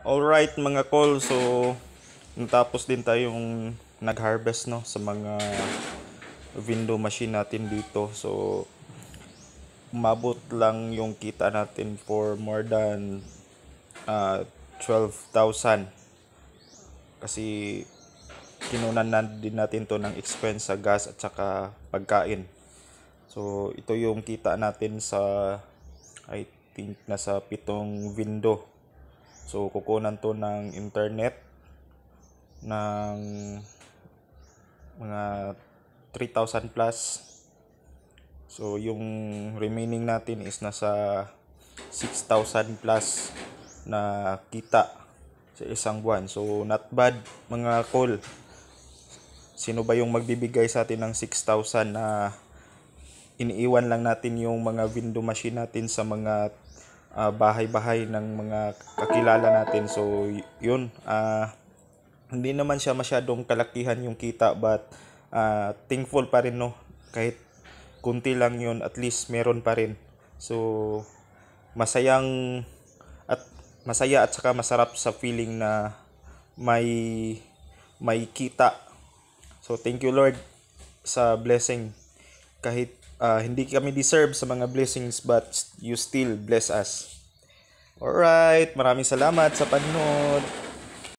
Alright mga call, so natapos din tayong nag-harvest no sa mga window machine natin dito. So umabot lang yung kita natin for more than 12,000 kasi kinunan na din natin to ng expense sa gas at saka pagkain. So ito yung kita natin sa I think nasa 7 window. So kukunan to ng internet ng mga 3,000 plus. So yung remaining natin is nasa 6,000 plus na kita sa isang buwan. So not bad mga call. Sino ba yung magbibigay sa atin ng 6,000 na iniiwan lang natin yung mga window machine natin sa mga bahay-bahay ng mga kakilala natin. So yun, hindi naman siya masyadong kalakihan yung kita, but thankful pa rin no, kahit kunti lang yun, at least meron pa rin. So masayang at masaya at saka masarap sa feeling na may may kita. So thank you Lord sa blessing, kahit hindi kami deserve sa mga blessings, but you still bless us. Alright, maraming salamat sa panonood.